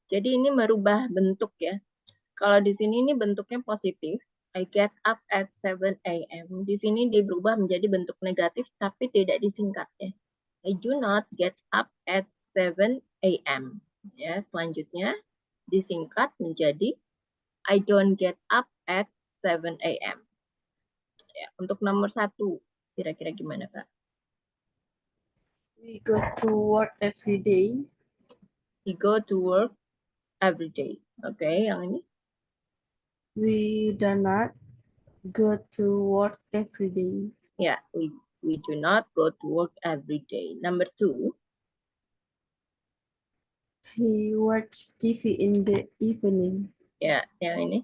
Jadi ini merubah bentuk ya. Kalau di sini ini bentuknya positif. I get up at 7 a.m. Di sini berubah menjadi bentuk negatif tapi tidak disingkat ya. I do not get up at 7 a.m. Ya, selanjutnya disingkat menjadi I don't get up at 7 a.m. Ya, untuk nomor 1, kira-kira gimana Kak? We go to work every day. We go to work every day. Oke, yang ini? We do not go to work every day. Ya, we do not go to work every day. Number 2. He watches TV in the evening. Ya, yang ini?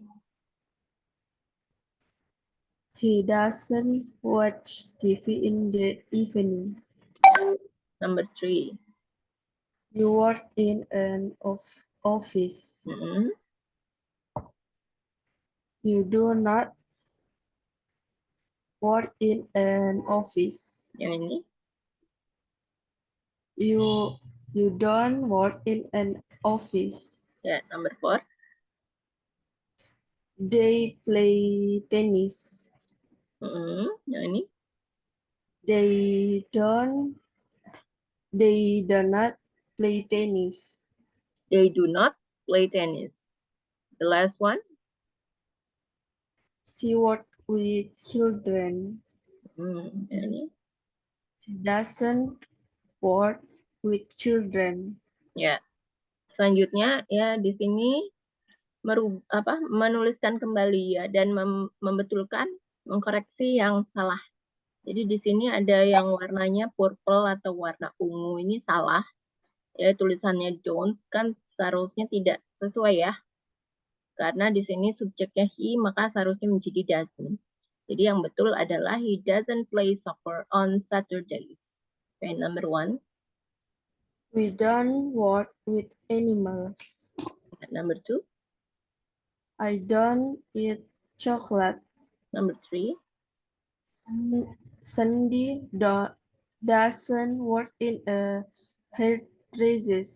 He doesn't watch TV in the evening. Number 3. You work in an office. You do not work in an office. Yang ini? You don't work in an office. Ya, number 4. They play tennis. Yang ini? They do not play tennis. They do not play tennis. The last one? She works with children. Yang ini? She doesn't work with children. Ya. Selanjutnya ya di sini menuliskan kembali ya dan membetulkan, mengkoreksi yang salah. Jadi di sini ada yang warnanya purple atau warna ungu ini salah. Ya tulisannya don't kan seharusnya tidak sesuai ya. Karena di sini subjeknya he maka seharusnya menjadi doesn't. Jadi yang betul adalah he doesn't play soccer on Saturdays. Okay, number 1. We don't work with animals. Number 2. I don't eat chocolate. Number 3. Sandy doesn't work in a hairdresser.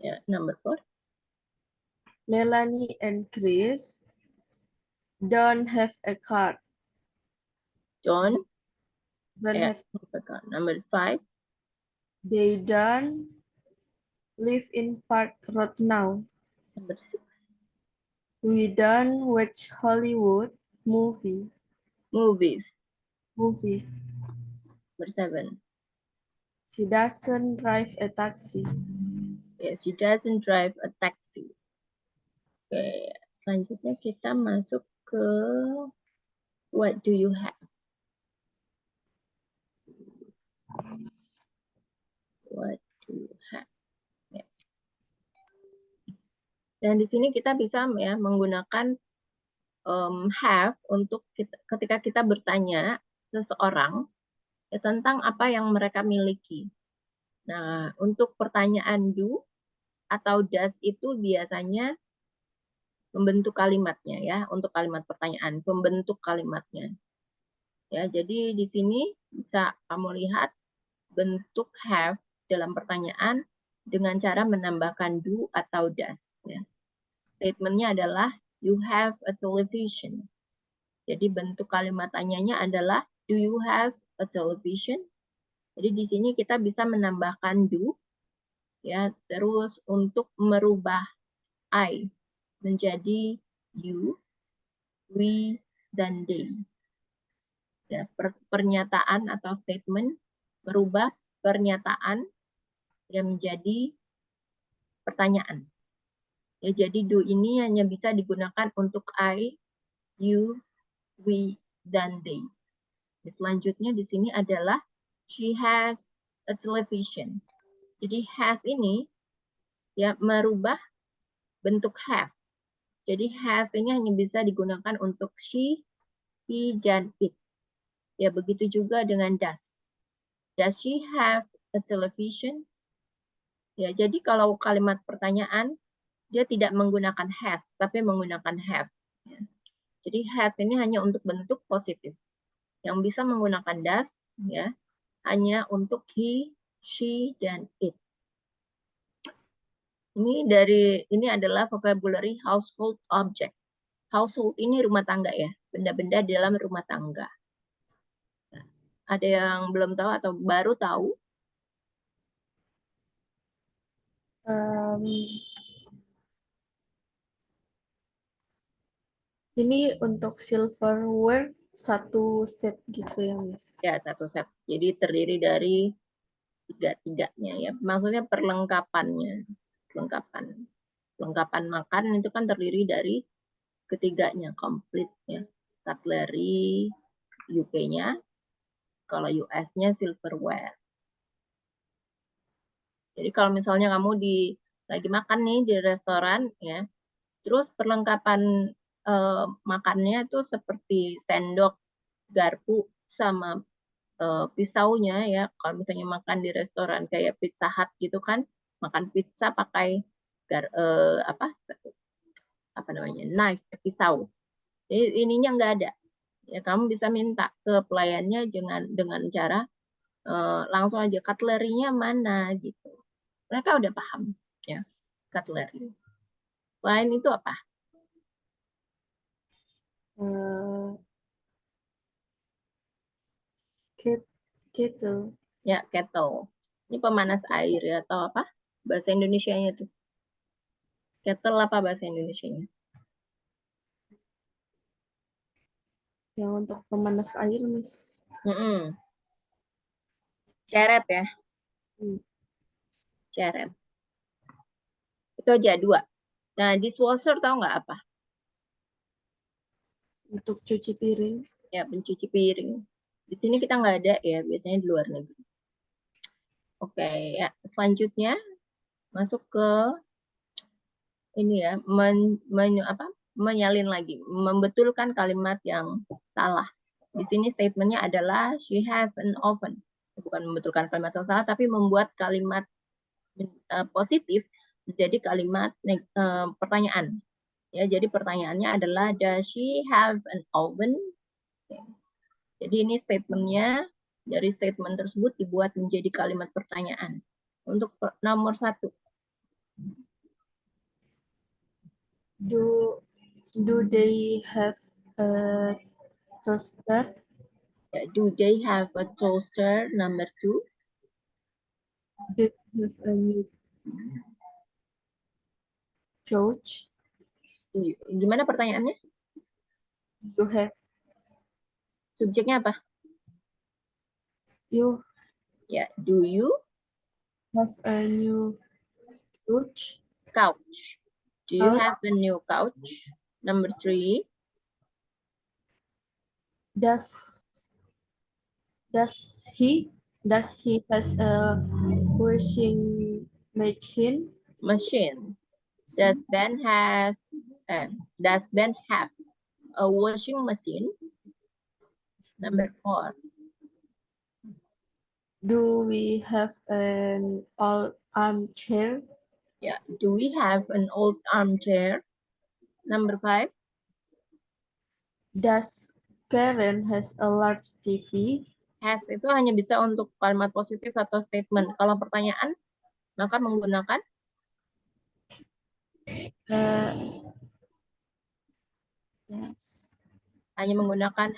Yeah, number 4. Melanie and Chris don't have a car. John. Don't have. Number 5. They don't live in Park Road now. Number 6. We don't watch Hollywood movies. Movies. Number 7. She doesn't drive a taxi. Yes, she doesn't drive a taxi. Oke, selanjutnya kita masuk ke what do you have? What do you have? Ya. Dan di sini kita bisa ya menggunakan have untuk ketika kita bertanya seseorang ya, tentang apa yang mereka miliki. Nah, untuk pertanyaan do atau does itu biasanya membentuk kalimatnya ya, untuk kalimat pertanyaan, pembentuk kalimatnya. Ya, jadi di sini bisa kamu lihat bentuk have dalam pertanyaan dengan cara menambahkan do atau does. Ya. Statementnya adalah you have a television. Jadi bentuk kalimat tanyanya adalah do you have a television? Jadi di sini kita bisa menambahkan do ya, terus untuk merubah I menjadi you, we, dan they. Ya, pernyataan atau statement merubah pernyataan yang menjadi pertanyaan. Ya, jadi do ini hanya bisa digunakan untuk I, you, we, dan they. Selanjutnya di sini adalah she has a television. Jadi has ini ya merubah bentuk have. Jadi has ini hanya bisa digunakan untuk she, he, dan it. Ya begitu juga dengan does. Does she have a television? Ya, jadi kalau kalimat pertanyaan dia tidak menggunakan has, tapi menggunakan have. Ya. Jadi has ini hanya untuk bentuk positif. Yang bisa menggunakan does ya hanya untuk he, she, dan it. Ini adalah vocabulary household object. Household ini rumah tangga ya, benda-benda dalam rumah tangga. Nah, ada yang belum tahu atau baru tahu? Um, ini untuk silverware satu set gitu ya, Miss. Ya, satu set. Jadi terdiri dari tiga-tiganya ya. Maksudnya perlengkapannya. Perlengkapan. Perlengkapan makan itu kan terdiri dari ketiganya, complete ya. Cutlery, UK-nya, kalau US-nya silverware. Jadi kalau misalnya kamu lagi makan nih di restoran ya, terus perlengkapan makannya tuh seperti sendok, garpu, sama pisaunya ya. Kalau misalnya makan di restoran kayak Pizza Hut gitu kan, makan pizza pakai apa namanya, knife, pisau. Jadi ininya nggak ada. Ya kamu bisa minta ke pelayannya dengan cara langsung aja cutlery-nya mana gitu. Mereka udah paham ya cutlery. Selain itu apa? Uh, kettle Ya kettle. Ini pemanas air ya atau apa? Bahasa Indonesianya tuh. Kettle apa bahasa Indonesianya? yang untuk pemanas air, Miss. Mm-mm. Ceret ya, Hmm, ceret. Itu aja dua. Nah, dishwasher tahu nggak apa? untuk cuci piring. Ya, pencuci piring. Di sini kita nggak ada ya, biasanya di luar negeri. Oke, ya. Selanjutnya masuk ke ini ya, menyalin lagi, membetulkan kalimat yang salah. Di sini statementnya adalah she has an oven. Bukan membetulkan kalimat yang salah, tapi membuat kalimat positif menjadi kalimat pertanyaan. Ya, jadi pertanyaannya adalah does she have an oven? Oke. Jadi ini statementnya dari statement tersebut dibuat menjadi kalimat pertanyaan. Untuk nomor satu, Do do they have a toaster? ya, do they have a toaster? Number two, Do they have a new couch? gimana pertanyaannya? You have Subjeknya apa? you Ya, do you have a new couch? couch? Do you How have a new couch? Number three, does does he does he has a washing machine? machine. Does Ben has uh, does Ben have a washing machine? Number four, Do we have an old armchair? yeah. Do we have an old armchair? Number five, Does Karen has a large TV? has itu hanya bisa untuk kalimat positif atau statement. Kalau pertanyaan, maka menggunakan Uh, yes. hanya menggunakan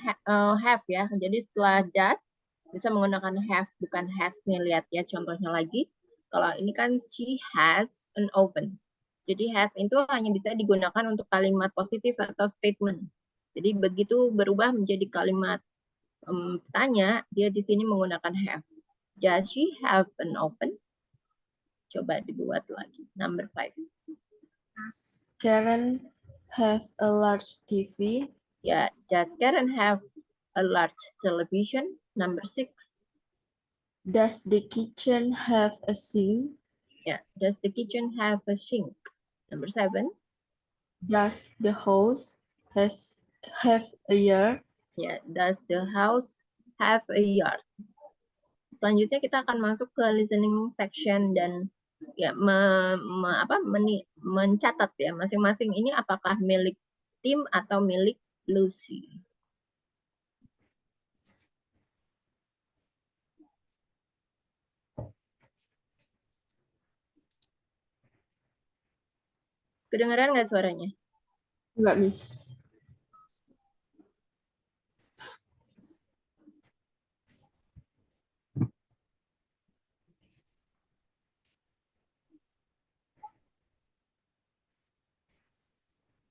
have ya. Jadi setelah does bisa menggunakan have bukan has nih, lihat ya contohnya lagi. Kalau ini kan she has an oven. Jadi has itu hanya bisa digunakan untuk kalimat positif atau statement. Jadi begitu berubah menjadi kalimat tanya, dia di sini menggunakan have. Does she have an oven? Coba dibuat lagi. Number five. Does Karen have a large TV? Ya, does Karen have a large television? Number six. Does the kitchen have a sink? Ya, does the kitchen have a sink? Number seven. Does the house has have a yard? Ya, does the house have a yard? Selanjutnya kita akan masuk ke listening section dan ya mencatat ya masing-masing ini apakah milik Tim atau milik Lucy. Kedengeran nggak suaranya? Enggak, Miss.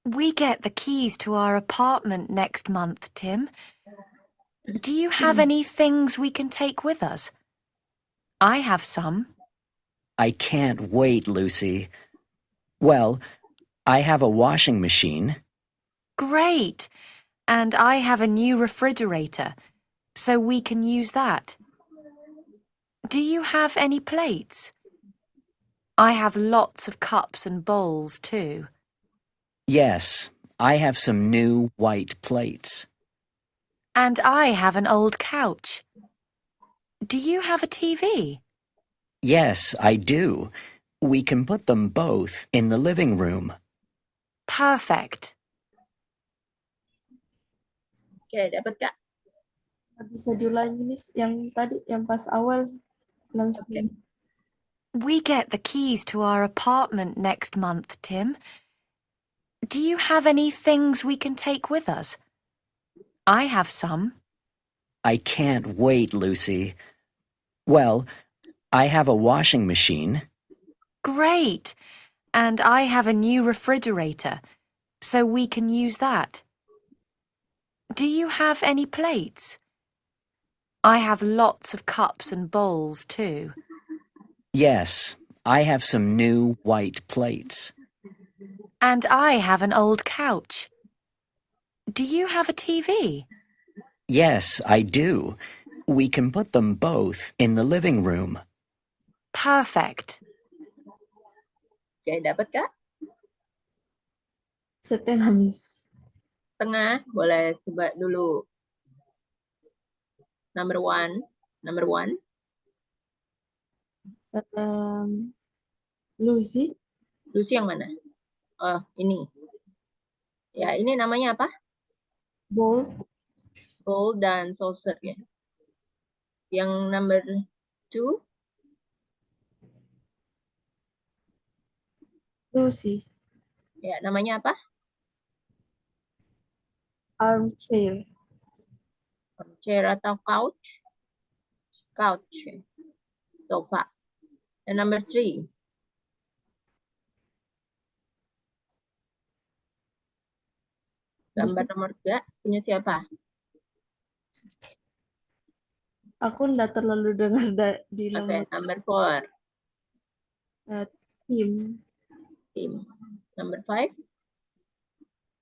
We get the keys to our apartment next month, Tim. Do you have any things we can take with us? I have some. I can't wait, Lucy. Well, I have a washing machine. Great! And I have a new refrigerator, so we can use that. Do you have any plates? I have lots of cups and bowls too. Yes, I have some new white plates. And I have an old couch. Do you have a TV? Yes, I do. We can put them both in the living room. Perfect. Oke, dapat Kak? Bisa diulangi, Miss, yang tadi, yang pas awal langsung. Oke. We get the keys to our apartment next month, Tim. Do you have any things we can take with us? I have some. I can't wait, Lucy. Well, I have a washing machine. Great! And I have a new refrigerator, so we can use that. Do you have any plates? I have lots of cups and bowls too. Yes, I have some new white plates. And I have an old couch. Do you have a TV? Yes, I do. We can put them both in the living room. Perfect. Oke, dapat Kak? Setengah, Miss. Tengah, boleh coba dulu. Number one. Lucy, Lucy yang mana? Oh, ini. Ya, ini namanya apa? bowl, Bowl dan saucer ya. Yang number two, Lucy, ya namanya apa? armchair, Chair atau couch? Couch, ya. Sofa. And number three, gambar nomor 3 punya siapa? aku nggak terlalu dengar di Oke, nomor number 4, tim. Number 5,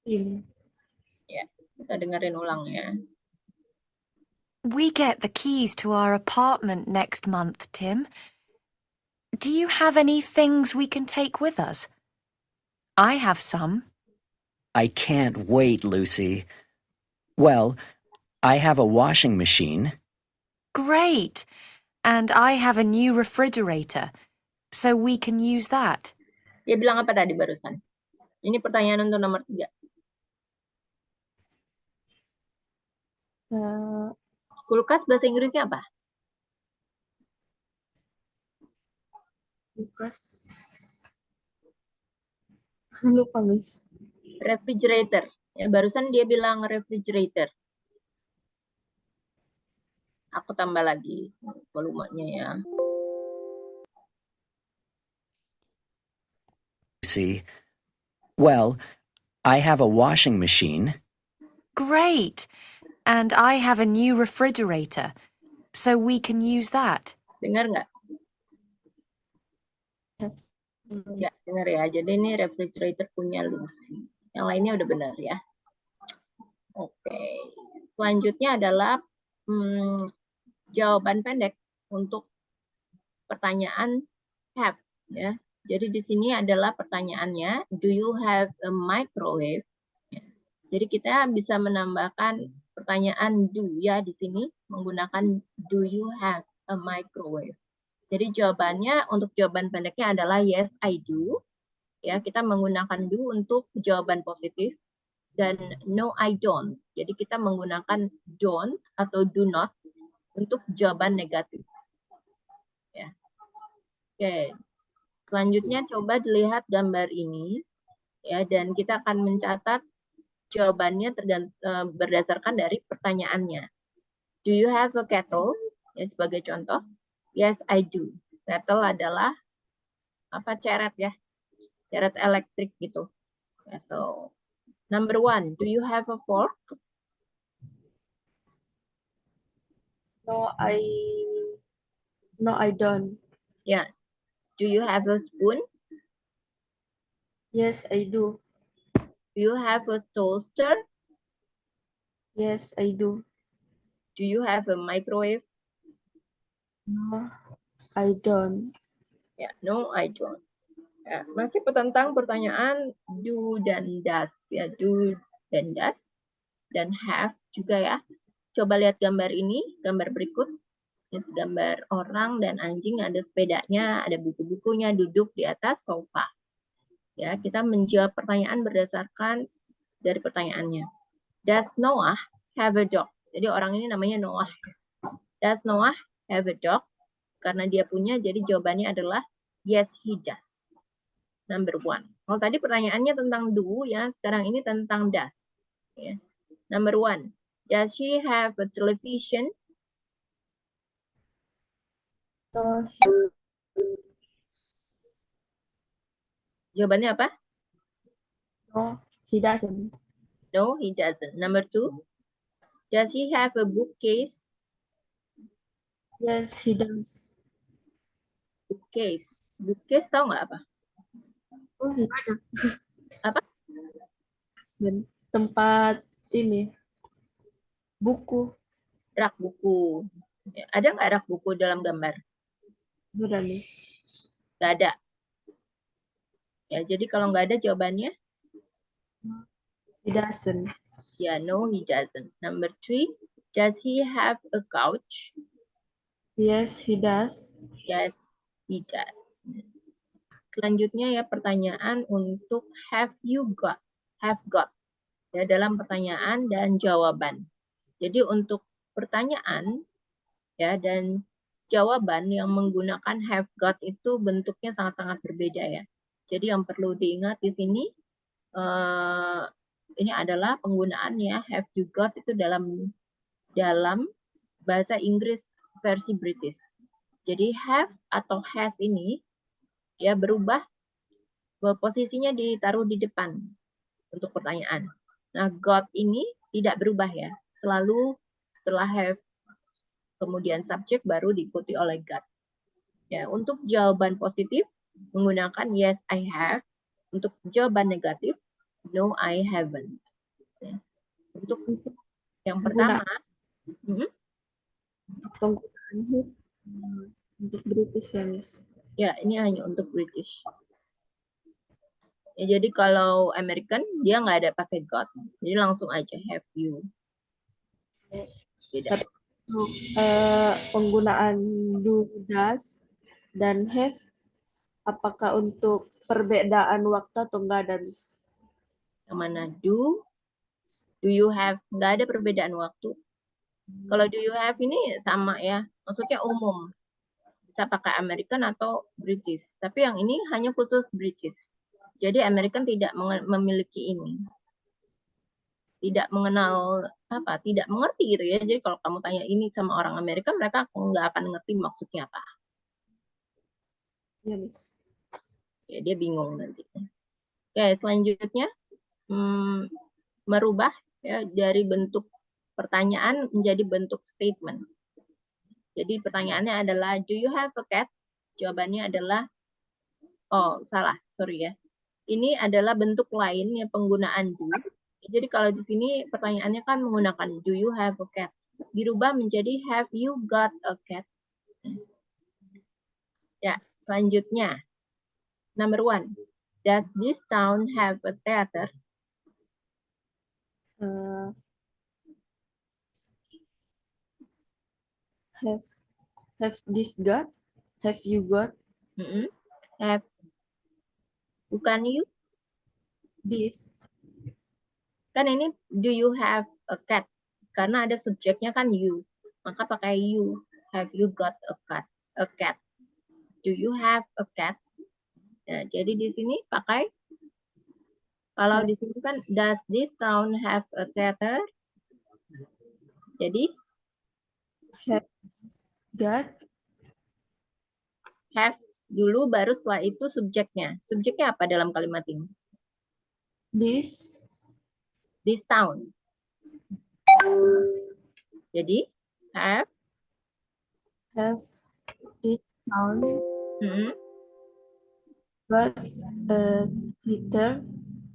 Tim. ya, kita dengerin ulang ya. We get the keys to our apartment next month, Tim. Do you have any things we can take with us? I have some. I can't wait, Lucy. Well, I have a washing machine. Great! And I have a new refrigerator, so we can use that. Dia bilang apa tadi barusan? Ini pertanyaan untuk nomor 3. Kulkas bahasa Inggrisnya apa? Kulkas. Lupa, Miss. Refrigerator. Ya, barusan dia bilang refrigerator. Aku tambah lagi volumenya ya. Lucy. Well, I have a washing machine. Great! And I have a new refrigerator, so we can use that. Dengar nggak? Ya, dengar ya. Jadi ini refrigerator punya Lucy. Yang lainnya udah benar ya. Oke. Selanjutnya adalah jawaban pendek untuk pertanyaan have ya. Jadi di sini adalah pertanyaannya, do you have a microwave? Ya. Jadi kita bisa menambahkan pertanyaan do ya di sini menggunakan do you have a microwave. Jadi jawabannya untuk jawaban pendeknya adalah yes I do. Ya, kita menggunakan do untuk jawaban positif dan no I don't. Jadi kita menggunakan don't atau do not untuk jawaban negatif. Ya. Oke. Selanjutnya coba dilihat gambar ini. Ya, dan kita akan mencatat jawabannya berdasarkan dari pertanyaannya. Do you have a kettle? Ya, sebagai contoh. Yes, I do. Kettle adalah ceret ya. Ceret elektrik gitu. Kettle. Number 1, do you have a fork? No, I don't. Ya. Do you have a spoon? Yes, I do. Do you have a toaster? Yes, I do. Do you have a microwave? No, I don't. Ya, no, I don't. Ya, masih tentang pertanyaan do dan does. Ya, do dan does. Dan have juga ya. Coba lihat gambar ini, gambar berikut. Ini gambar orang dan anjing, ada sepedanya, ada buku-bukunya, duduk di atas sofa. Ya, kita menjawab pertanyaan berdasarkan dari pertanyaannya. Does Noah have a dog? Jadi orang ini namanya Noah. Does Noah have a dog? Karena dia punya, jadi jawabannya adalah yes, he does. Number 1. Kalau tadi pertanyaannya tentang do, ya sekarang ini tentang does. Ya. Number 1. Does he have a television? No, Jawabannya apa? no, he doesn't. No, he doesn't. Number 2. Does he have a bookcase? Yes, he does. Bookcase. Bookcase tahu nggak apa? Oh, nggak ada. Apa? Tempat ini, buku. Rak buku. Ya, ada nggak rak buku dalam gambar? Udah, Miss. Nggak ada. Ya, jadi kalau nggak ada jawabannya, He doesn't. ya no, he doesn't. Number 3. Does he have a couch? Yes, he does. Yes, he does. Selanjutnya ya pertanyaan untuk have you got. Have got. Ya, dalam pertanyaan dan jawaban. Jadi untuk pertanyaan ya dan jawaban yang menggunakan have got itu bentuknya sangat-sangat berbeda ya. Jadi yang perlu diingat di sini ini adalah penggunaannya have you got itu dalam bahasa Inggris versi British. Jadi have atau has ini ya berubah posisinya ditaruh di depan untuk pertanyaan. Nah, got ini tidak berubah ya. Selalu setelah have kemudian subjek baru diikuti oleh got. Ya, untuk jawaban positif menggunakan yes I have. Untuk jawaban negatif no I haven't. Ya. Untuk yang pertama, Penggunaan have untuk British ya, Miss. ya ini hanya untuk British. Ya, jadi kalau American dia nggak ada pakai got, jadi langsung aja have you. Beda. Tapi untuk penggunaan do, does, dan have, apakah untuk perbedaan waktu atau enggak ada, Miss? Yang mana do you have, nggak ada perbedaan waktu. Kalau do you have ini sama ya, maksudnya umum. Bisa pakai American atau British. Tapi yang ini hanya khusus British. Jadi American tidak memiliki ini. Tidak mengenal tidak mengerti gitu ya. Jadi kalau kamu tanya ini sama orang Amerika, mereka nggak akan ngerti maksudnya apa. Ya, Miss. Ya, dia bingung nanti. Oke, selanjutnya merubah ya dari bentuk pertanyaan menjadi bentuk statement. Jadi pertanyaannya adalah do you have a cat? Jawabannya adalah sorry ya. Ini adalah bentuk lain ya penggunaan do. Jadi kalau di sini pertanyaannya kan menggunakan do you have a cat? Dirubah menjadi have you got a cat? Ya, selanjutnya. Number 1. Does this town have a theater? Have this got? Have you got? Have. Bukan you. This. Kan ini do you have a cat? Karena ada subjeknya kan you. Maka pakai you. Have you got a cat? A cat. Do you have a cat? Nah, jadi di sini pakai Kalau Have. di sini kan, does this town have a theater? Jadi, Have this got. have dulu, baru setelah itu subjeknya. Subjeknya apa dalam kalimat ini? This. This town. Jadi, have. Have this town Hmm, got a theater?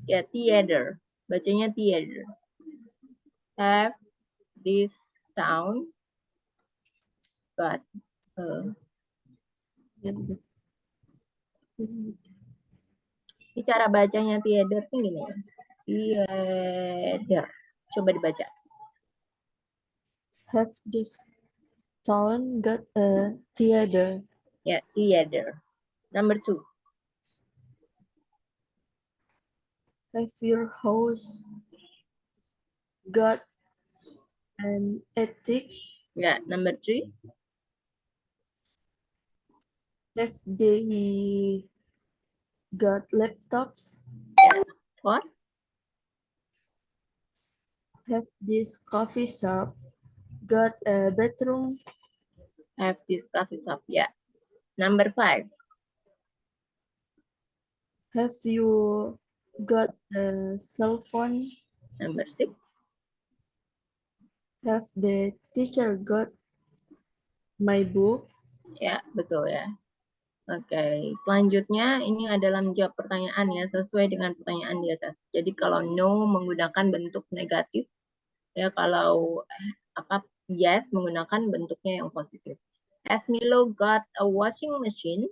ya, theater. Bacanya theater. Have this town got a... Ini cara bacanya theater ini gini ya. Theater. Coba dibaca. Have this town got a theater? Ya, theater. Number 2. Have your house got an attic? Ya, number 3. Have they got laptops? Ya, 4. Have this coffee shop got a bedroom? Have this coffee shop. Ya. Number 5. Have you got a cell phone? Number 6. Have the teacher got my book? Ya, betul ya. Oke, selanjutnya ini adalah menjawab pertanyaan ya, sesuai dengan pertanyaan di atas. Jadi kalau no menggunakan bentuk negatif, ya kalau yes menggunakan bentuknya yang positif. Has Milo got a washing machine?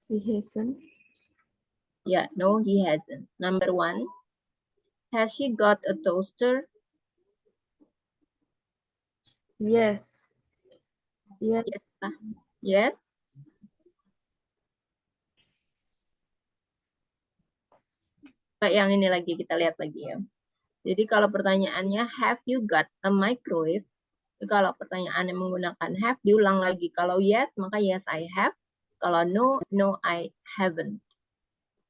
He hasn't. Ya, no he hasn't. Number 1. Has she got a toaster? Yes. Yes. Yes. Yes. Kayak yang ini lagi, kita lihat lagi ya. Jadi kalau pertanyaannya have you got a microwave? Kalau pertanyaannya menggunakan have, diulang lagi. Kalau yes, maka yes I have. Kalau no, no I haven't.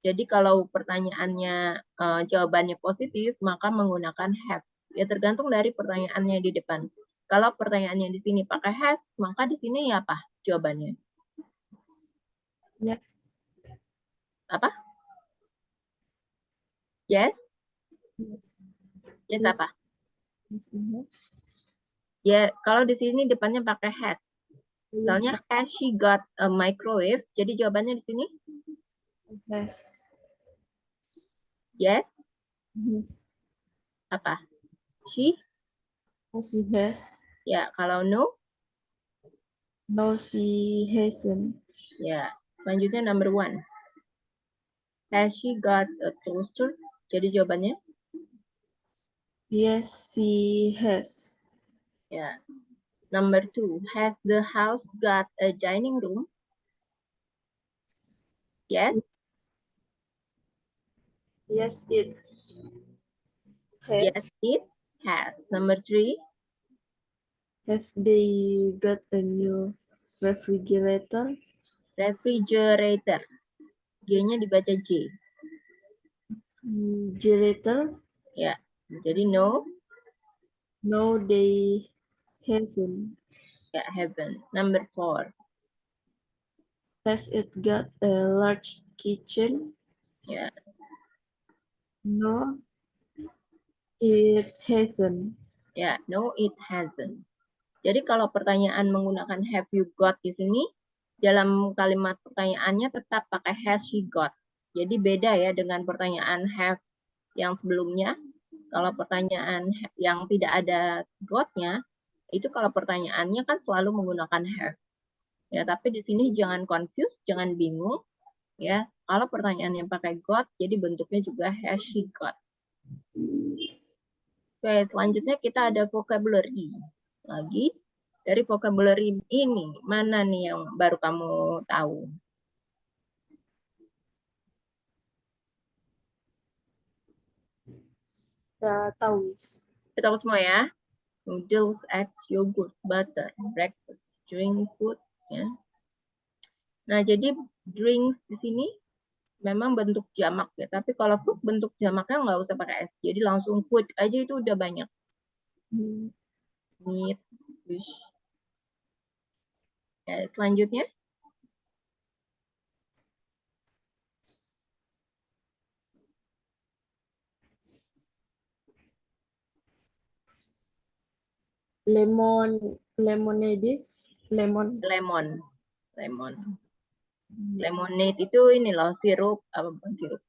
Jadi kalau pertanyaannya jawabannya positif, maka menggunakan have. Ya tergantung dari pertanyaannya di depan. Kalau pertanyaannya di sini pakai has, maka di sini ya apa jawabannya? Yes. Apa? Yes? Yes. Yes, Yes. apa? Yes, I have. Ya, kalau di sini depannya pakai has. Yes, Misalnya has she got a microwave? Jadi jawabannya di sini yes. yes. Yes. Apa? She? She has. Ya, kalau no? No, she hasn't. Ya, selanjutnya number 1. Has she got a toaster? Jadi jawabannya? Yes, she has. Ya. Number 2. Has the house got a dining room? Yes. Yes, it Yes, has. it has. Number 3. Have they got a new refrigerator? Refrigerator. G-nya dibaca J. Refrigerator? Ya. Jadi no. No, they haven't. Ya, haven't. Number 4. Has it got a large kitchen? Ya. No, it hasn't. Ya, no it hasn't. Jadi kalau pertanyaan menggunakan have you got di sini, dalam kalimat pertanyaannya tetap pakai has she got. Jadi beda ya dengan pertanyaan have yang sebelumnya. Kalau pertanyaan yang tidak ada got-nya, itu kalau pertanyaannya kan selalu menggunakan have. Ya, tapi di sini jangan confused, jangan bingung. Ya, kalau pertanyaan yang pakai got, jadi bentuknya juga has she got. Oke, selanjutnya kita ada vocabulary. Lagi, dari vocabulary ini, mana nih yang baru kamu tahu? Tahu. Kita tahu semua ya. Noodles, eggs, yogurt, butter, breakfast, drink, food. Ya. Nah, jadi drinks di sini memang bentuk jamak ya, tapi kalau food bentuk jamaknya nggak usah pakai S. Jadi langsung food aja itu udah banyak. Meat, fish. Ya, selanjutnya. Lemonade, lemon. Lemonade itu ini loh sirup, apa bukan sirup?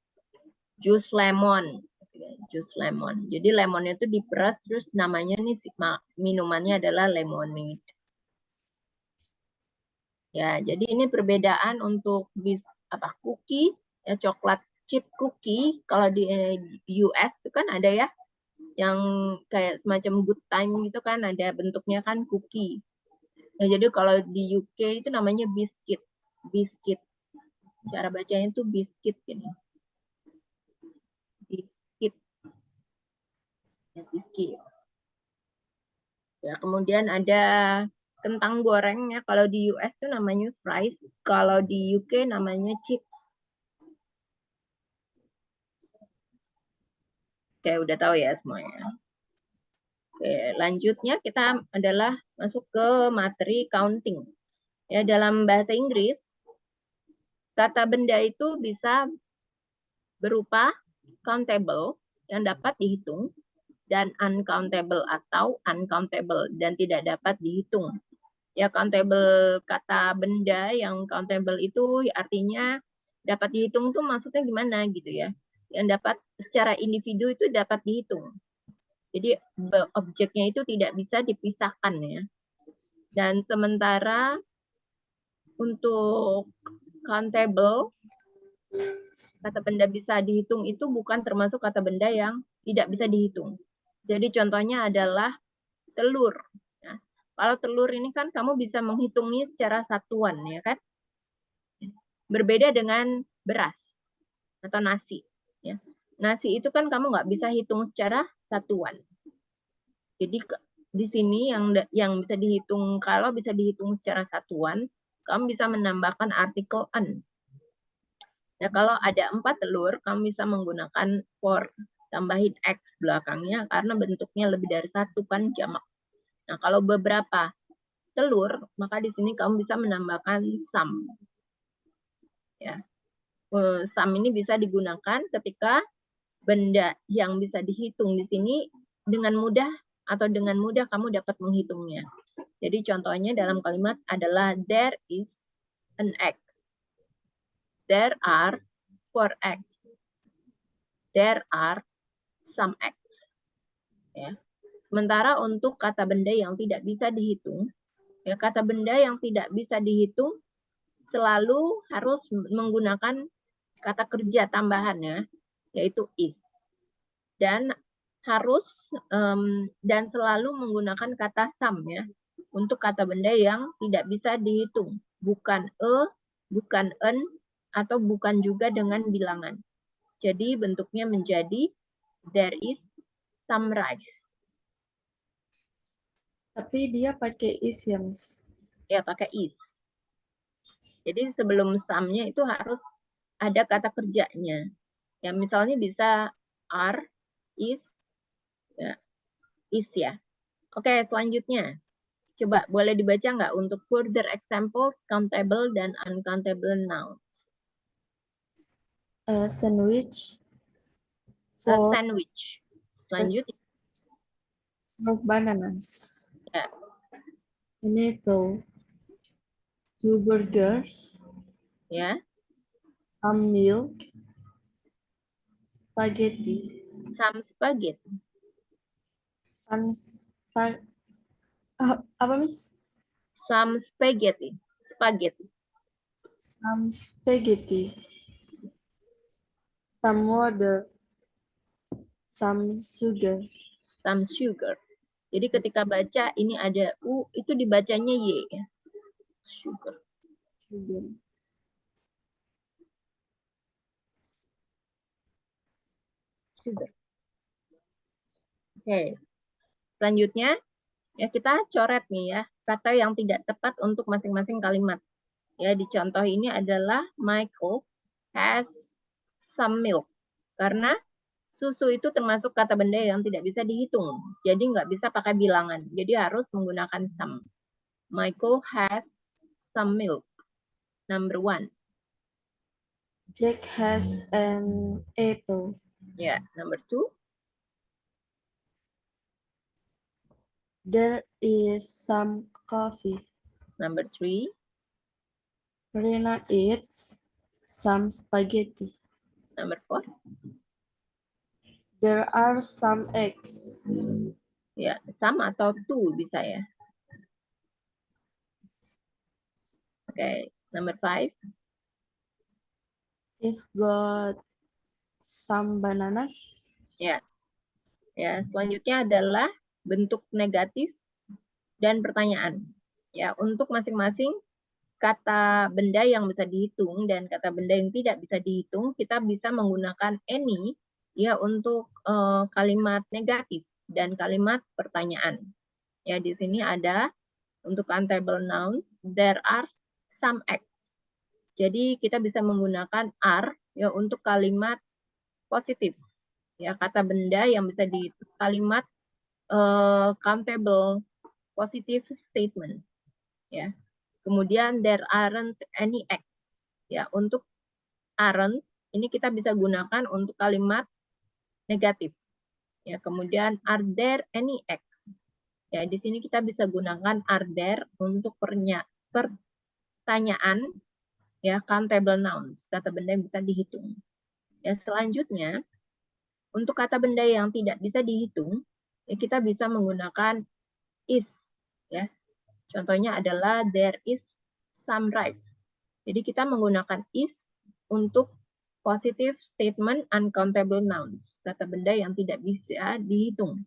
Jus lemon. Jus lemon. Jadi lemonnya itu diperas terus namanya nih minumannya adalah lemonade. Ya, jadi ini perbedaan untuk cookie ya, coklat chip cookie. Kalau di US itu kan ada ya yang kayak semacam good time gitu kan, ada bentuknya kan cookie. Ya, jadi kalau di UK itu namanya biscuit. Biscuit. Cara bacanya itu biscuit ini. Biscuit. Ya, biscuit. Ya, kemudian ada kentang gorengnya. Kalau di US itu namanya fries. Kalau di UK namanya chips. Oke, udah tahu ya semuanya. Oke, lanjutnya kita adalah masuk ke materi counting. Ya, dalam bahasa Inggris, kata benda itu bisa berupa countable yang dapat dihitung dan uncountable atau uncountable dan tidak dapat dihitung. Ya, countable kata benda yang countable itu artinya dapat dihitung tuh maksudnya gimana gitu ya. Yang dapat secara individu itu dapat dihitung. Jadi objeknya itu tidak bisa dipisahkan ya. Dan sementara untuk countable, kata benda bisa dihitung itu bukan termasuk kata benda yang tidak bisa dihitung. Jadi contohnya adalah telur. Ya. Kalau telur ini kan kamu bisa menghitungnya secara satuan ya kan. Berbeda dengan beras atau nasi. Ya. Nasi itu kan kamu nggak bisa hitung secara satuan. Jadi di sini yang bisa dihitung, kalau bisa dihitung secara satuan, kamu bisa menambahkan artikel an. Ya, kalau ada 4 telur, kamu bisa menggunakan for, tambahin x belakangnya karena bentuknya lebih dari 1 kan jamak. Nah, kalau beberapa telur, maka di sini kamu bisa menambahkan some. Ya. Some ini bisa digunakan ketika benda yang bisa dihitung di sini dengan mudah atau dengan mudah kamu dapat menghitungnya. Jadi contohnya dalam kalimat adalah there is an egg. There are 4 eggs. There are some eggs. Ya. Sementara untuk kata benda yang tidak bisa dihitung, ya kata benda yang tidak bisa dihitung selalu harus menggunakan kata kerja tambahannya, yaitu is. Dan harus dan selalu menggunakan kata some ya untuk kata benda yang tidak bisa dihitung, bukan bukan an atau bukan juga dengan bilangan. Jadi bentuknya menjadi there is some rice. Tapi dia pakai is ya, Miss? Ya, pakai is. Jadi sebelum some-nya itu harus ada kata kerjanya. Ya, misalnya bisa are, is, ya, is ya. Oke, selanjutnya. Coba boleh dibaca nggak untuk further examples, countable dan uncountable nouns? Sandwich, A for sandwich. Selanjutnya. bananas. Ya. An apple, 2 burgers, Ya. some milk, spaghetti, Some spaghetti. apa Miss? Some spaghetti. Spaghetti. Some spaghetti, some water, some sugar. Some sugar. Jadi ketika baca ini ada U, itu dibacanya Y. Ya. Sugar. Sugar. Oke. Selanjutnya, ya kita coret nih ya, kata yang tidak tepat untuk masing-masing kalimat. Ya, di contoh ini adalah Michael has some milk. Karena susu itu termasuk kata benda yang tidak bisa dihitung. Jadi nggak bisa pakai bilangan. Jadi harus menggunakan some. Michael has some milk. Number 1. Jack has an apple. Ya, number 2. There is some coffee. Number 3. Rena eats some spaghetti. Number 4. There are some eggs. Ya, some atau two bisa ya. Oke, number 5. If got some bananas. Ya. Ya, selanjutnya adalah bentuk negatif dan pertanyaan. Ya, untuk masing-masing kata benda yang bisa dihitung dan kata benda yang tidak bisa dihitung, kita bisa menggunakan any ya untuk kalimat negatif dan kalimat pertanyaan. Ya, di sini ada untuk untable nouns, there are some eggs. Jadi kita bisa menggunakan are ya untuk kalimat positif. Ya, kata benda yang bisa di kalimat countable positive statement. Ya. Kemudian there aren't any eggs. Ya, untuk aren't ini kita bisa gunakan untuk kalimat negatif. Ya, kemudian are there any eggs? Ya, di sini kita bisa gunakan are there untuk pertanyaan ya countable nouns, kata benda yang bisa dihitung. Ya, selanjutnya untuk kata benda yang tidak bisa dihitung, ya kita bisa menggunakan is ya. Contohnya adalah there is some rice. Jadi kita menggunakan is untuk positive statement uncountable nouns, kata benda yang tidak bisa dihitung.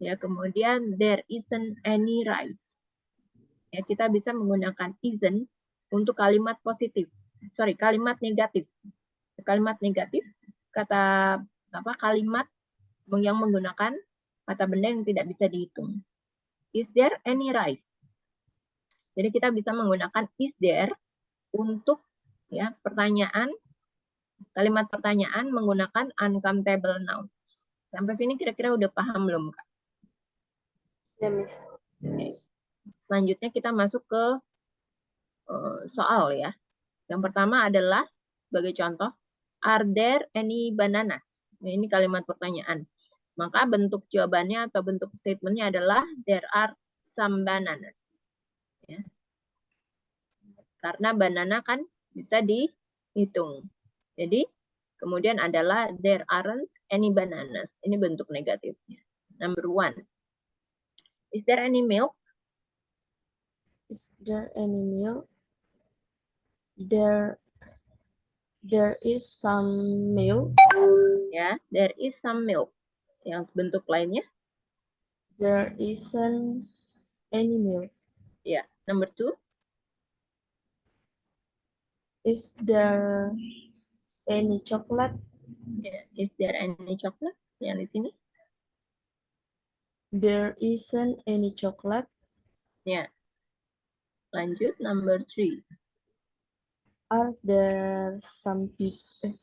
Ya, kemudian there isn't any rice. Ya, kita bisa menggunakan isn't untuk kalimat positif. Sorry, kalimat negatif. Kalimat negatif kata kalimat yang menggunakan kata benda yang tidak bisa dihitung. Is there any rice? Jadi kita bisa menggunakan is there untuk ya pertanyaan, kalimat pertanyaan menggunakan uncountable nouns. Sampai sini kira-kira udah paham belum, Kak? Ya, Miss. Oke. Selanjutnya kita masuk ke soal ya. Yang pertama adalah sebagai contoh, are there any bananas? Nah, ini kalimat pertanyaan. Maka bentuk jawabannya atau bentuk statementnya adalah there are some bananas. Ya. Karena banana kan bisa dihitung. Jadi kemudian adalah there aren't any bananas. Ini bentuk negatifnya. Number 1. Is there any milk? Is there any milk? There is some milk. Ya, there is some milk. Yang bentuk lainnya? There isn't any milk. Ya, number 2. Is there any chocolate? Ya, is there any chocolate? Yang di sini? There isn't any chocolate. Ya. Lanjut number 3. Are there some people?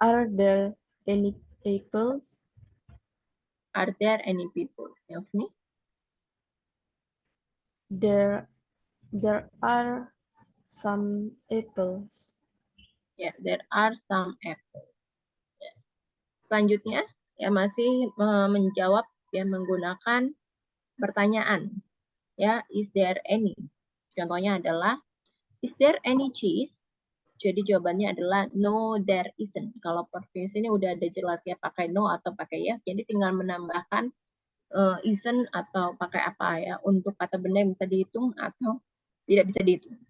Are there any apples? Are there any people? Yang sini? There are some apples. Ya, there are some apples. Ya. Selanjutnya ya masih menjawab ya menggunakan pertanyaan. Ya, is there any? Contohnya adalah is there any cheese? Jadi jawabannya adalah no, there isn't. Kalau perfect ini udah ada jelas ya pakai no atau pakai yes. Jadi tinggal menambahkan isn't atau pakai apa ya untuk kata benda yang bisa dihitung atau tidak bisa dihitung.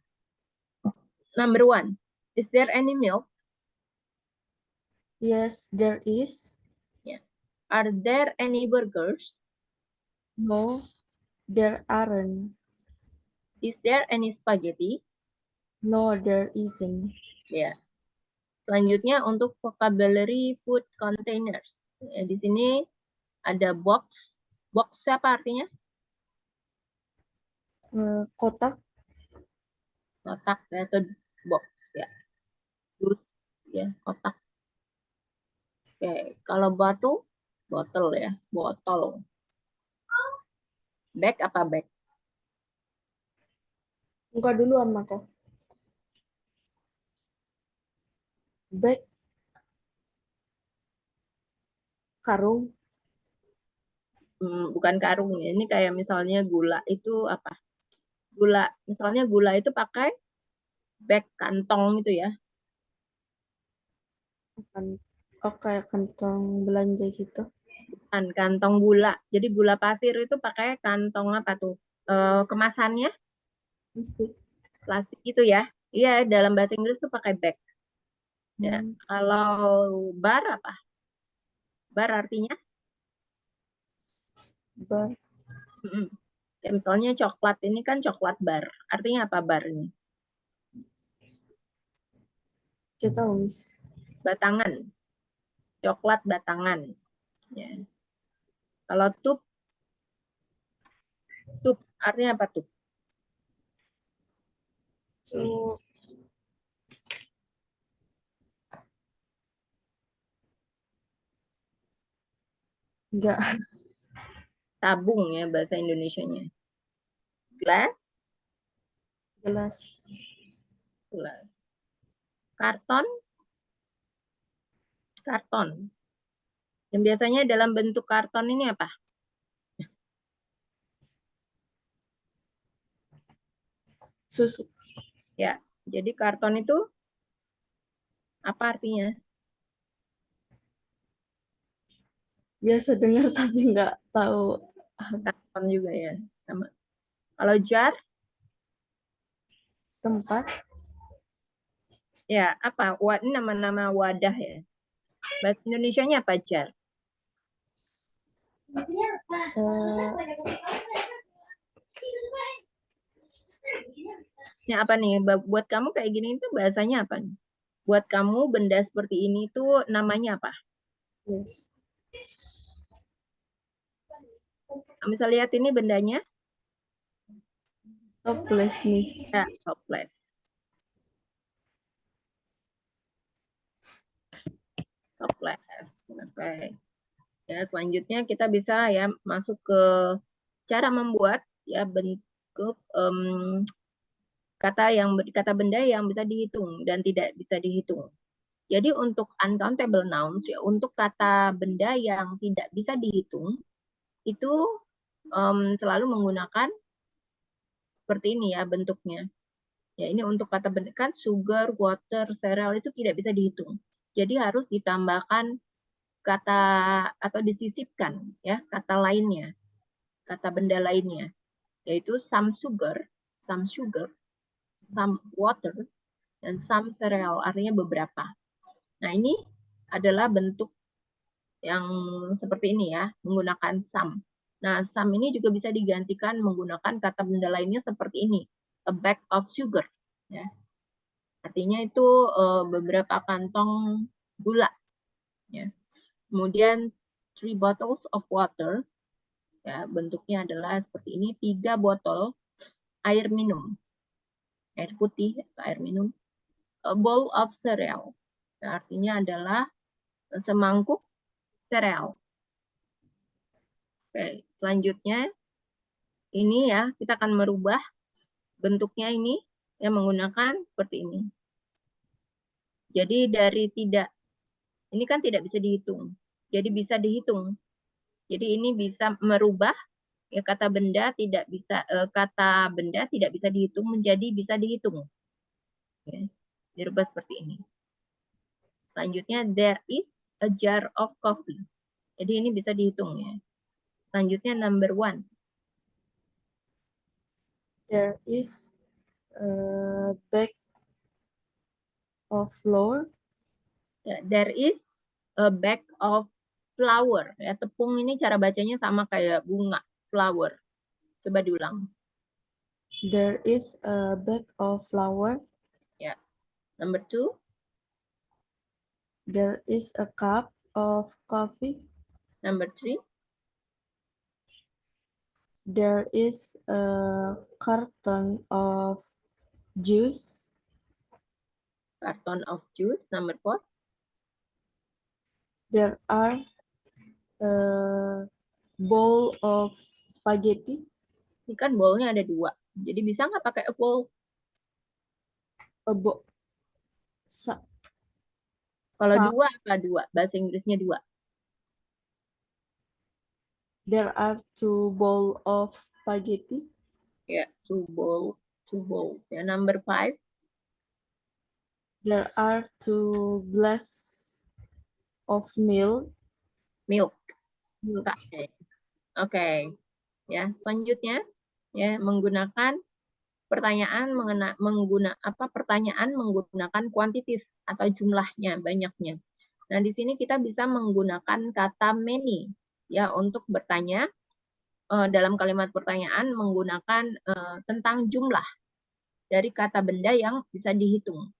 Number 1. Is there any milk? Yes, there is. Yeah. Are there any burgers? No, there aren't. Is there any spaghetti? No, there isn't. Ya. Selanjutnya untuk vocabulary food containers. Ya, di sini ada box. Box apa artinya? Kotak. kotak ya, atau box ya. Dus ya, kotak. Oke, kalau botol ya, botol. Bag apa bag? Buka dulu sama kok. Bag, karung, Bukan karung ya. Ini kayak misalnya gula itu apa? Gula, misalnya gula itu pakai bag kantong itu ya. kan, oh kayak kantong belanja gitu. Kantong gula. Jadi gula pasir itu pakai kantong apa tuh? Kemasannya Mesti. plastik itu ya. Iya, dalam bahasa Inggris tuh pakai bag. Ya, Hmm, kalau bar apa? Bar artinya, bar, mm-mm. Kayak misalnya coklat ini kan coklat bar. Artinya apa bar ini? kita umis. Batangan, coklat batangan. Ya. Kalau tup artinya apa tuh? Cuk, enggak, Tabung ya bahasa Indonesianya. Gelas, gelas, gelas. Karton, karton. Yang biasanya dalam bentuk karton ini apa? susu. Ya, jadi karton itu apa artinya? Biasa dengar tapi enggak tahu Karton juga ya, sama. Kalau jar, tempat. ya apa? Ini nama-nama wadah ya. Bahasa Indonesianya apa jar? Eh, Ya apa nih? Buat kamu kayak gini itu bahasanya apa nih? Buat kamu benda seperti ini itu namanya apa? yes. Kamu bisa lihat ini bendanya? Toples, miss. Ya, toples. Toples. Oke. Ya, selanjutnya kita bisa ya masuk ke cara membuat ya bentuk kata benda yang bisa dihitung dan tidak bisa dihitung. Jadi untuk uncountable nouns ya untuk kata benda yang tidak bisa dihitung itu selalu menggunakan seperti ini ya bentuknya. Ya ini untuk kata benda kan sugar, water, cereal itu tidak bisa dihitung. Jadi harus ditambahkan kata atau disisipkan ya kata lainnya, kata benda lainnya yaitu some sugar, some water, dan some cereal artinya beberapa. Nah ini adalah bentuk yang seperti ini ya menggunakan some. Nah some ini juga bisa digantikan menggunakan kata benda lainnya seperti ini, a bag of sugar. Ya. Artinya itu beberapa kantong gula. Ya. Kemudian 3 bottles of water. Ya, bentuknya adalah seperti ini. 3 botol air minum. Air putih atau air minum. A bowl of cereal. Ya, artinya adalah semangkuk sereal. Oke, selanjutnya ini ya kita akan merubah bentuknya ini yang menggunakan seperti ini. Jadi dari tidak, ini kan tidak bisa dihitung. Jadi bisa dihitung. Jadi ini bisa merubah ya kata benda tidak bisa dihitung menjadi bisa dihitung. Ya, dirubah seperti ini. Selanjutnya there is a jar of coffee. Jadi ini bisa dihitung ya. Selanjutnya number 1. There is a bag of flour. Ya, there is a bag of flour. Ya, tepung ini cara bacanya sama kayak bunga, flower. Coba diulang. There is a bag of flour. Ya. Number 2. There is a cup of coffee. Number 3. There is a carton of juice. Carton of juice. Number 4. There are a bowl of spaghetti. Ini kan bowl-nya ada 2. Jadi bisa nggak pakai a bowl? A bowl. Sa Kalau sa 2 apa 2? Bahasa Inggrisnya 2. There are 2 bowl of spaghetti. Ya, 2 bowls. Ya, number 5. There are 2 glass of milk. Milk. Milk. Oke. Ya, selanjutnya ya menggunakan pertanyaan menggunakan quantities atau jumlahnya, banyaknya. Nah, di sini kita bisa menggunakan kata many ya untuk bertanya dalam kalimat pertanyaan menggunakan tentang jumlah dari kata benda yang bisa dihitung.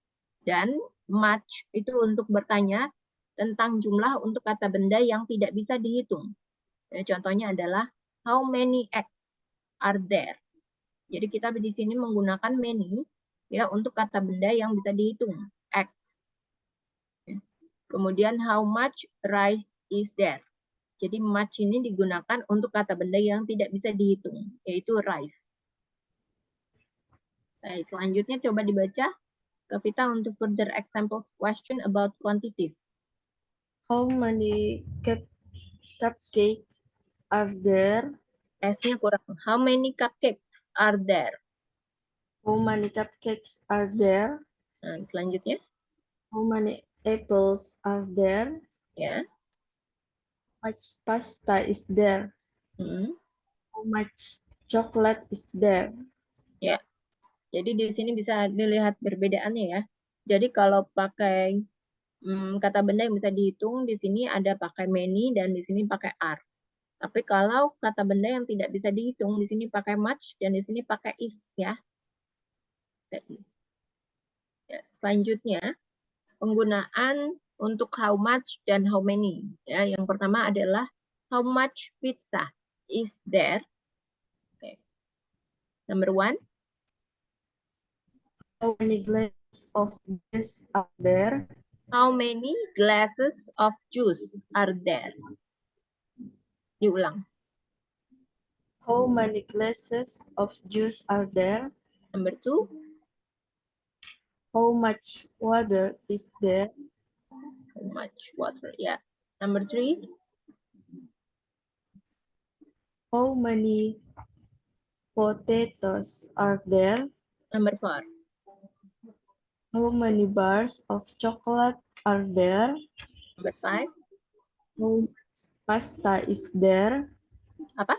Dan much itu untuk bertanya tentang jumlah untuk kata benda yang tidak bisa dihitung. Ya, contohnya adalah how many eggs are there? Jadi kita di sini menggunakan many ya untuk kata benda yang bisa dihitung, eggs. Ya. Kemudian how much rice is there? Jadi much ini digunakan untuk kata benda yang tidak bisa dihitung, yaitu rice. Baik, selanjutnya coba dibaca Kavita untuk further examples question about quantities. How many cupcakes are there? S-nya kurang. How many cupcakes are there? How many cupcakes are there? Nah, selanjutnya. How many apples are there? Ya. How much pasta is there? How much chocolate is there? Ya. Jadi di sini bisa dilihat perbedaannya ya. Jadi kalau pakai kata benda yang bisa dihitung, di sini ada pakai many dan di sini pakai are. Tapi kalau kata benda yang tidak bisa dihitung, di sini pakai much dan di sini pakai is ya. Ya, selanjutnya penggunaan untuk how much dan how many. Ya, yang pertama adalah how much pizza is there? Okay. Number 1. How many glasses of juice are there? How many glasses of juice are there? Diulang. How many glasses of juice are there? Number 2. How much water is there? How much water? Yeah. Number 3. How many potatoes are there? Number 4. How many bars of chocolate are there? Number 5. How much pasta is there? Apa?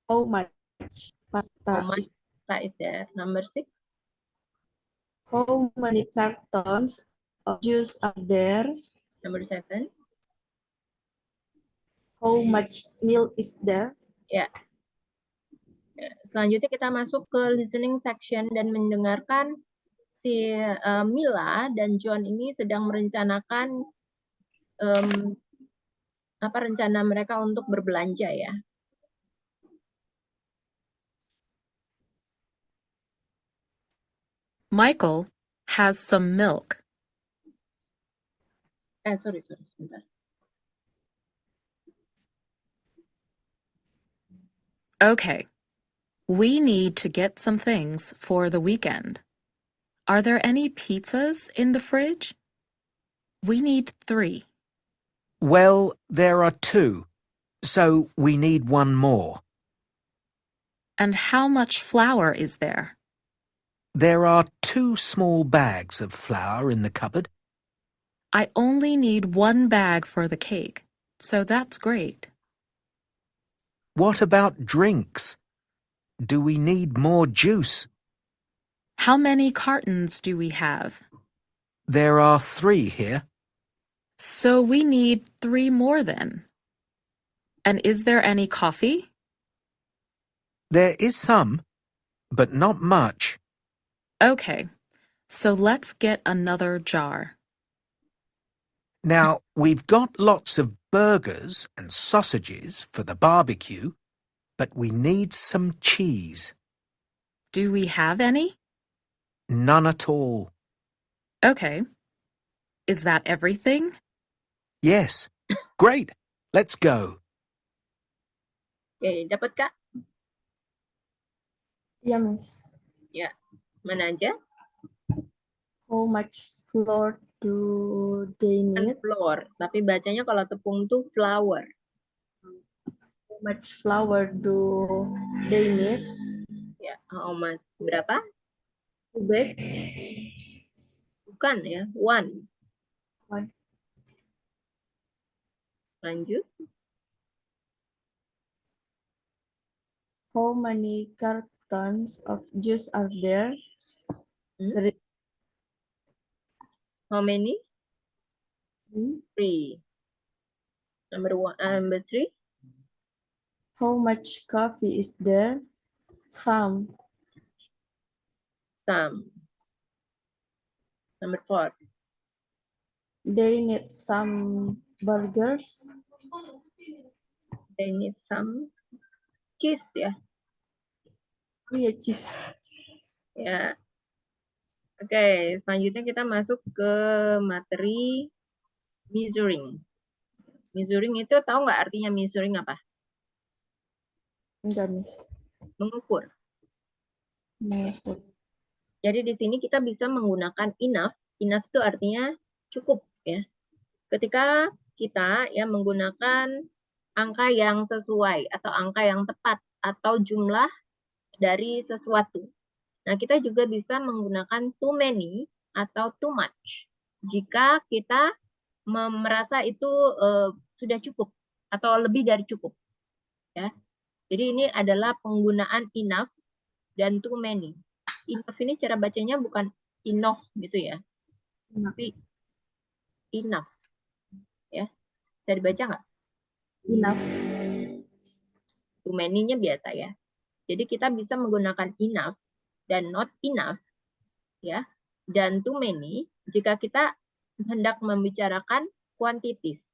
How much pasta How much is pasta is there? Number 6. How many cartons of juice are there? Number 7. How much milk is there? Ya. Selanjutnya kita masuk ke listening section dan mendengarkan si Mila dan John ini sedang merencanakan rencana mereka untuk berbelanja ya. Michael has some milk. Sorry, sebentar. Okay. We need to get some things for the weekend. Are there any pizzas in the fridge? We need 3. Well, there are 2, so we need 1 more. And how much flour is there? There are 2 small bags of flour in the cupboard. I only need 1 bag for the cake, so that's great. What about drinks? Do we need more juice? How many cartons do we have? There are 3 here. So we need 3 more then. And is there any coffee? There is some, but not much. Okay, so let's get another jar. Now, we've got lots of burgers and sausages for the barbecue, but we need some cheese. Do we have any? None at all. Okay. Is that everything? Yes. Great. Let's go. Oke, dapat Kak? Ya, Miss. Ya, mana aja? How much flour do they Kan need? floor, tapi bacanya kalau tepung tuh flour. How much flour do they need? Ya, how much? Berapa? 2 bags. Bukan ya, one. 1. Lanjut. How many cartons of juice are there? Hmm? 3. How many? 3. Number 3. How much coffee is there? Some. Some. Number 4. They need some burgers. They need some cheese ya. Oh ya, cheese. Ya. Oke, selanjutnya kita masuk ke materi measuring. Measuring itu tahu nggak artinya measuring apa? Enggak, Miss. Mengukur. Nah, Jadi di sini kita bisa menggunakan enough. Enough itu artinya cukup ya. Ketika kita ya menggunakan angka yang sesuai atau angka yang tepat atau jumlah dari sesuatu. Nah, kita juga bisa menggunakan too many atau too much jika kita merasa itu sudah cukup atau lebih dari cukup ya. Jadi ini adalah penggunaan enough dan too many. Enough ini cara bacanya bukan enough gitu ya, tapi enough ya. Bisa dibaca nggak? enough. Too many-nya biasa ya. Jadi kita bisa menggunakan enough dan not enough ya, dan too many jika kita hendak membicarakan quantities.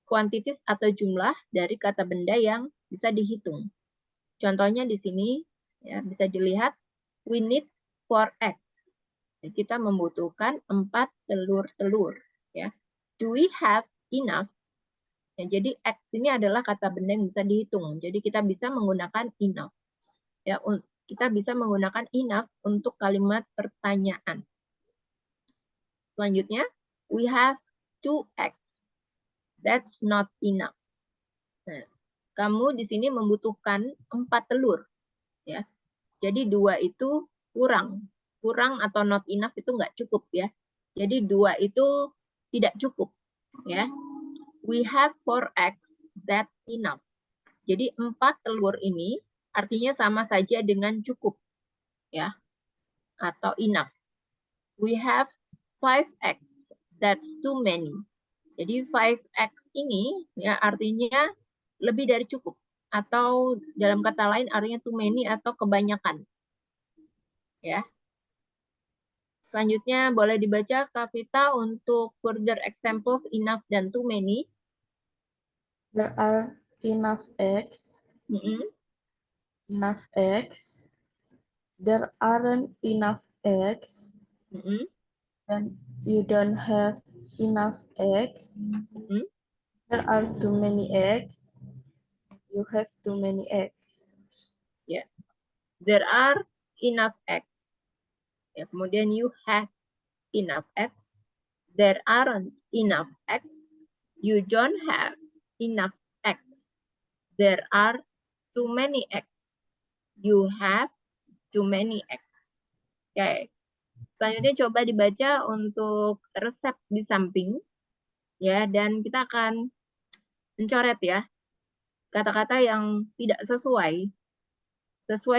Quantities atau jumlah dari kata benda yang bisa dihitung. Contohnya di sini ya bisa dilihat we need 4 eggs. Ya, kita membutuhkan 4 telur-telur ya. Do we have enough? Ya, jadi eggs ini adalah kata benda yang bisa dihitung. Jadi kita bisa menggunakan enough. Ya, kita bisa menggunakan enough untuk kalimat pertanyaan. Selanjutnya, we have 2 eggs. That's not enough. Nah, kamu di sini membutuhkan 4 telur. Ya. Jadi 2 itu kurang. Kurang atau not enough itu nggak cukup ya. Jadi 2 itu tidak cukup. Ya. We have 4 eggs. That's enough. Jadi 4 telur ini artinya sama saja dengan cukup. Ya. Atau enough. We have 5 eggs. That's too many. Jadi 5x ini ya artinya lebih dari cukup atau dalam kata lain artinya too many atau kebanyakan. Ya. Selanjutnya boleh dibaca Kak Vita untuk further examples enough dan too many. There are enough eggs. Enough eggs. There aren't enough eggs. And you don't have enough eggs. There are too many eggs. You have too many eggs. Ya. There are enough eggs. Ya, kemudian you have enough eggs. There aren't enough eggs. You don't have enough eggs. There are too many eggs. You have too many eggs. Oke. Selanjutnya coba dibaca untuk resep di samping. Ya, dan kita akan mencoret ya kata-kata yang tidak sesuai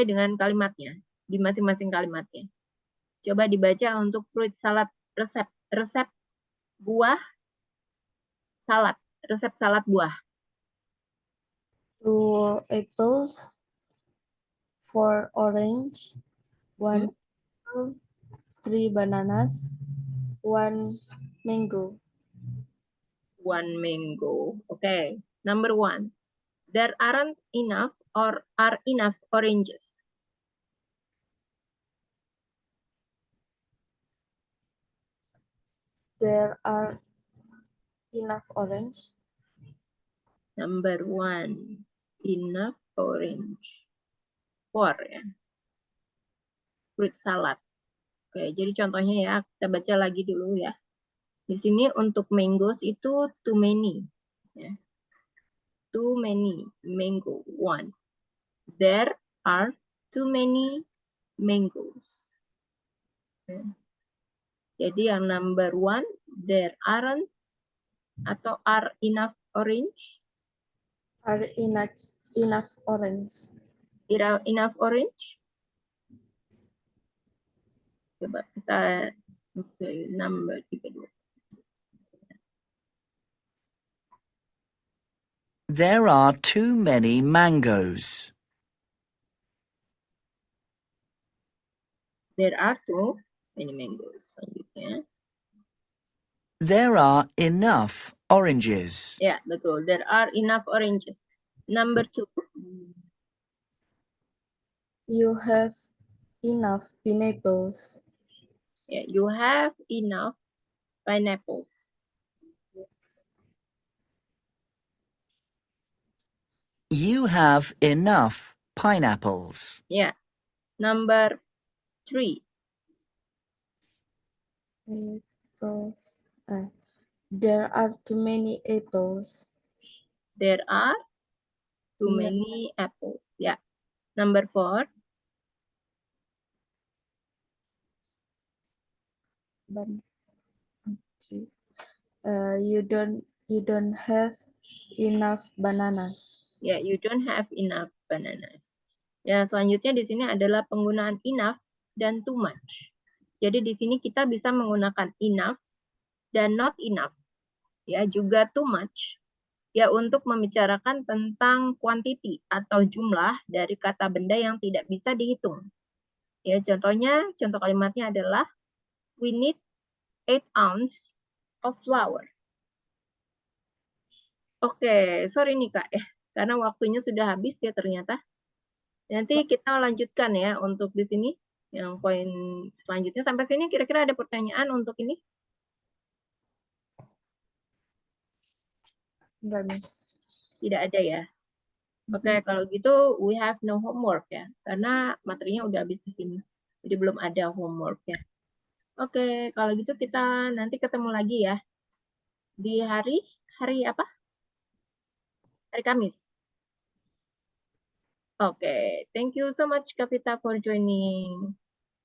dengan kalimatnya di masing-masing kalimatnya. Coba dibaca untuk fruit salad resep buah salad, resep salad buah. 2 apples, 4 orange, 1 apple, 3 bananas, 1 mango. 1 mango. Okay. Number 1. There aren't enough or are enough oranges. there are enough orange. Number 1, enough orange. 4 ya. Fruit salad. Oke, jadi contohnya ya, kita baca lagi dulu ya. Di sini untuk mangoes itu too many. Ya. Too many mango. 1. There are too many mangoes. Ya. Jadi yang number 1, there aren't atau are enough orange. Are enough orange. Enough orange. Coba kita number 3 dulu. There are too many mangoes. There are too many mangoes. Selanjutnya. There are enough oranges. Ya, betul. There are enough oranges. Number 2. You have enough pineapples. Ya, you have enough pineapples. You have enough pineapples. Ya. Number 3. Apples. There are too many apples. There are too Too many apples. Ya. Number 4. You don't have enough bananas. Ya, you don't have enough bananas. Ya, selanjutnya di sini adalah penggunaan enough dan too much. Jadi di sini kita bisa menggunakan enough dan not enough. Ya, juga too much. Ya, untuk membicarakan tentang quantity atau jumlah dari kata benda yang tidak bisa dihitung. Ya, contohnya, contoh kalimatnya adalah we need 8 ounce of flour. Oke, sorry nih Kak ya, karena waktunya sudah habis ya ternyata. Nanti kita lanjutkan ya untuk di sini yang poin selanjutnya. Sampai sini kira-kira ada pertanyaan untuk ini? Enggak, Miss. Tidak ada ya. Oke, kalau gitu we have no homework ya, karena materinya udah habis di sini. Jadi belum ada homework ya. Oke, kalau gitu kita nanti ketemu lagi ya. Di hari apa? Hari Kamis. Oke, thank you so much Kavita for joining.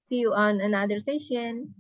See you on another session.